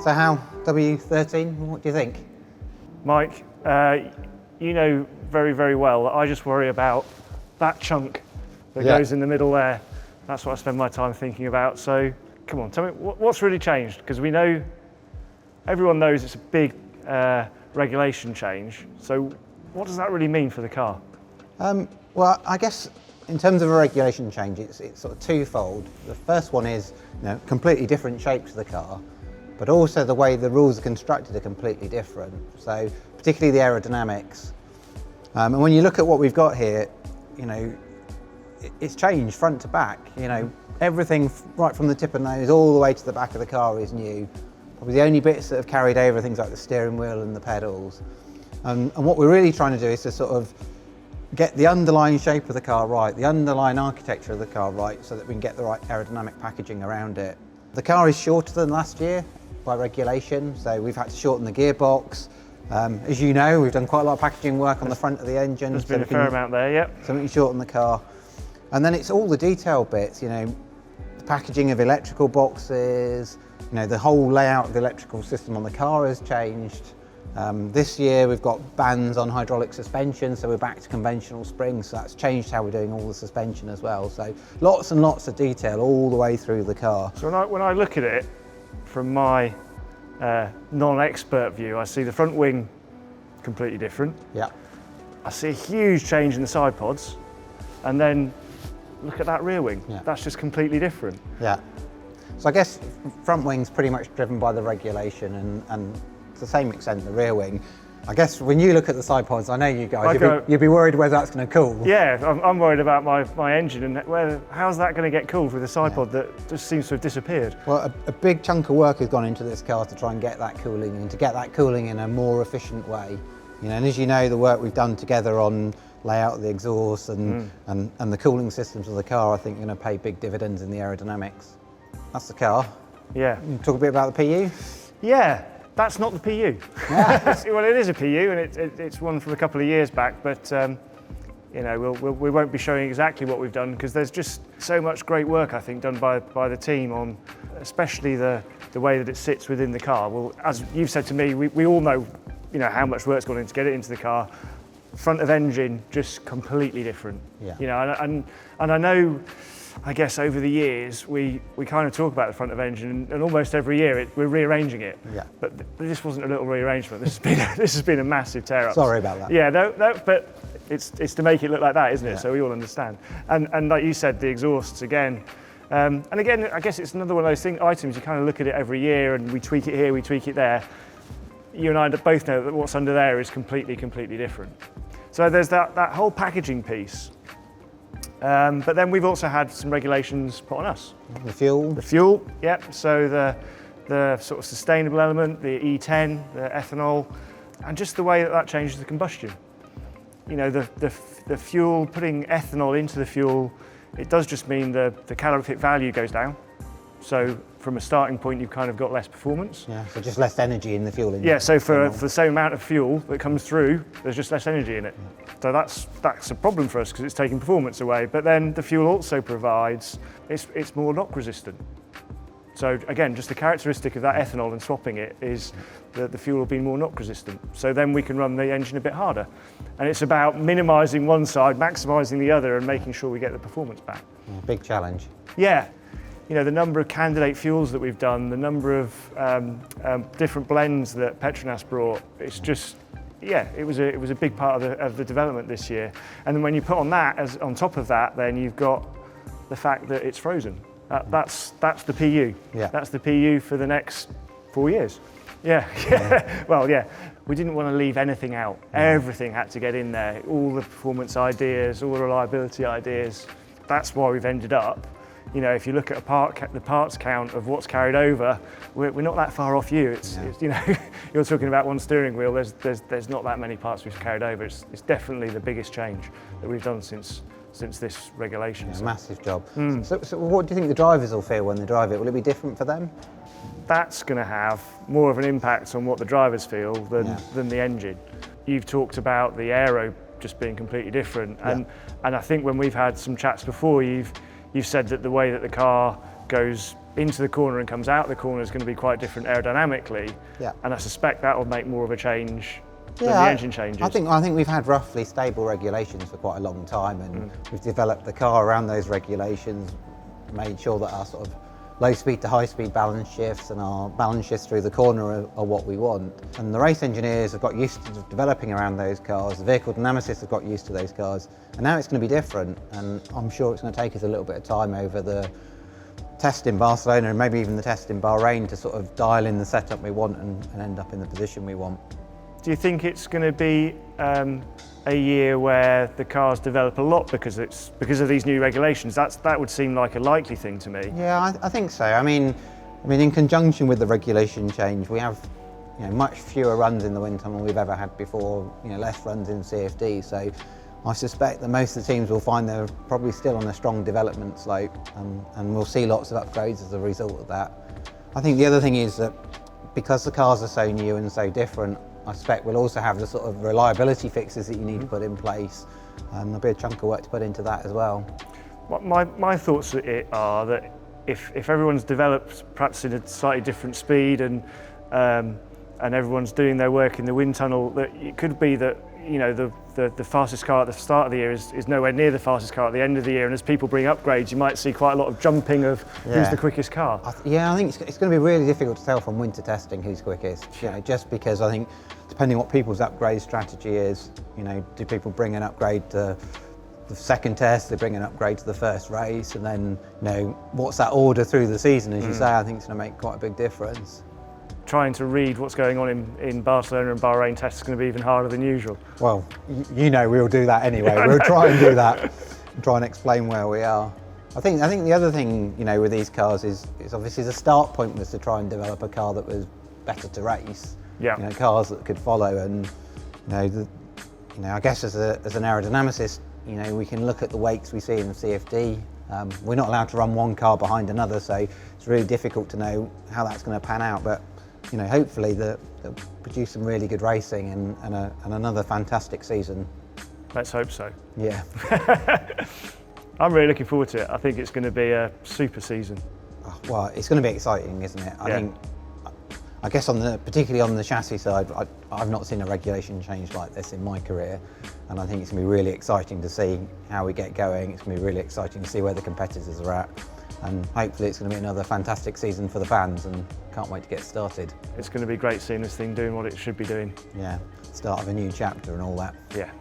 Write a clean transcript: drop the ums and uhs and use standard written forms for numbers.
So how, W13, what do you think? Mike, you know very, very well that I just worry about that chunk that goes in the middle there. That's what I spend my time thinking about. So come on, tell me what's really changed? Because we know, everyone knows it's a big regulation change. So what does that really mean for the car? Well, I guess in terms of a regulation change, it's sort of twofold. The first one is, completely different shape to the car, but also the way the rules are constructed are completely different. So particularly the aerodynamics. And when you look at what we've got here, it's changed front to back. Everything right from the tip of the nose all the way to the back of the car is new. Probably the only bits that have carried over are things like the steering wheel and the pedals. And what we're really trying to do is to sort of get the underlying shape of the car right, the underlying architecture of the car right, so that we can get the right aerodynamic packaging around it. The car is shorter than last year by regulation, so we've had to shorten the gearbox. As you know, we've done quite a lot of packaging work on the front of the engine. There's been a fair amount there, yep. So we can shorten the car. And then it's all the detail bits, the packaging of electrical boxes, the whole layout of the electrical system on the car has changed. This year we've got bands on hydraulic suspension, so we're back to conventional springs, so that's changed how we're doing all the suspension as well. So lots and lots of detail all the way through the car. So when I look at it from my non-expert view, I see the front wing completely different. Yeah. I see a huge change in the side pods, and then look at that rear wing. Yeah. That's just completely different. Yeah. So I guess front wing's pretty much driven by the regulation, and to the same extent the rear wing. I guess when you look at the side pods, I know you guys, you'd be worried whether that's going to cool. Yeah, I'm worried about my engine and how's that going to get cooled with a side pod that just seems to have disappeared. Well, a big chunk of work has gone into this car to try and get that cooling, and to get that cooling in a more efficient way. And as you know, the work we've done together on layout of the exhaust and the cooling systems of the car, I think, are going to pay big dividends in the aerodynamics. That's the car. Yeah. Talk a bit about the PU? Yeah. That's not the PU. Well, it is a PU, and it's one from a couple of years back, but we won't be showing exactly what we've done, because there's just so much great work, I think, done by the team on, especially the way that it sits within the car. Well, as you've said to me, we all know, how much work's gone in to get it into the car. Front of engine, just completely different. Yeah. And I know, I guess over the years, we kind of talk about the front of engine, and almost every year we're rearranging it. Yeah. But this wasn't a little rearrangement. This has been a massive tear up. Sorry about that. Yeah, no, but it's to make it look like that, isn't it? Yeah. So we all understand. And like you said, the exhausts again. And again, I guess it's another one of those items you kind of look at it every year, and we tweak it here, we tweak it there. You and I both know that what's under there is completely different. So there's that whole packaging piece. But then we've also had some regulations put on us. The fuel? The fuel, yep. So the sort of sustainable element, the E10, the ethanol, and just the way that changes the combustion. The fuel, putting ethanol into the fuel, it does just mean the calorific value goes down. So from a starting point, you've kind of got less performance. Yeah, so just less energy in the fuel. Yeah, so for the same amount of fuel that comes through, there's just less energy in it. Yeah. So that's a problem for us, because it's taking performance away. But then the fuel also provides, it's more knock resistant. So again, just the characteristic of that ethanol and swapping it is that the fuel will be more knock resistant. So then we can run the engine a bit harder. And it's about minimising one side, maximising the other, and making sure we get the performance back. Yeah, big challenge. Yeah. The number of candidate fuels that we've done, the number of different blends that Petronas brought, it's just, it was a big part of the development this year. And then when you put on that, on top of that, then you've got the fact that it's frozen. That's the PU. Yeah. That's the PU for the next 4 years. Yeah. Well, yeah. We didn't want to leave anything out. Everything had to get in there. All the performance ideas, all the reliability ideas. That's why we've ended up. If you look at the parts count of what's carried over, we're not that far off you. It's you're talking about one steering wheel. There's not that many parts we've carried over. It's definitely the biggest change that we've done since this regulation. Yeah, massive job. So what do you think the drivers will feel when they drive it? Will it be different for them? That's going to have more of an impact on what the drivers feel than the engine. You've talked about the aero just being completely different, and I think when we've had some chats before, you've said that the way that the car goes into the corner and comes out the corner is going to be quite different aerodynamically. Yeah. And I suspect that will make more of a change than Yeah, the engine changes. I think we've had roughly stable regulations for quite a long time, and we've developed the car around those regulations, made sure that our sort of low speed to high speed balance shifts and our balance shifts through the corner are what we want. And the race engineers have got used to developing around those cars, the vehicle dynamicists have got used to those cars, and now it's going to be different, and I'm sure it's going to take us a little bit of time over the test in Barcelona and maybe even the test in Bahrain to sort of dial in the setup we want and end up in the position we want. Do you think it's going to be a year where the cars develop a lot because of these new regulations? That would seem like a likely thing to me. Yeah, I think so. I mean, in conjunction with the regulation change, we have much fewer runs in the wind tunnel we've ever had before. Less runs in CFD. So I suspect that most of the teams will find they're probably still on a strong development slope, and we'll see lots of upgrades as a result of that. I think the other thing is that because the cars are so new and so different, I suspect we'll also have the sort of reliability fixes that you need to put in place, and there'll be a chunk of work to put into that as well. My thoughts are that if everyone's developed perhaps in a slightly different speed and everyone's doing their work in the wind tunnel, that it could be that the fastest car at the start of the year is nowhere near the fastest car at the end of the year, and as people bring upgrades you might see quite a lot of jumping of who's the quickest car. I think it's going to be really difficult to tell from winter testing who's quickest, just because I think depending what people's upgrade strategy is, do people bring an upgrade to the second test, they bring an upgrade to the first race, and then what's that order through the season, as you say, I think it's going to make quite a big difference. Trying to read what's going on in Barcelona and Bahrain tests is going to be even harder than usual. Well, we'll do that anyway. We'll try and do that, and try and explain where we are. I think the other thing, with these cars is obviously the start point was to try and develop a car that was better to race. Yeah. Cars that could follow, and I guess as an aerodynamicist, we can look at the wakes we see in the CFD. We're not allowed to run one car behind another, so it's really difficult to know how that's going to pan out. But hopefully they'll produce some really good racing and another fantastic season. Let's hope so. Yeah. I'm really looking forward to it. I think it's going to be a super season. Well, it's going to be exciting, isn't it? I guess particularly on the chassis side, I've not seen a regulation change like this in my career, and I think it's going to be really exciting to see how we get going. It's going to be really exciting to see where the competitors are at, and hopefully it's going to be another fantastic season for the fans, and can't wait to get started. It's going to be great seeing this thing doing what it should be doing. Yeah, start of a new chapter and all that. Yeah.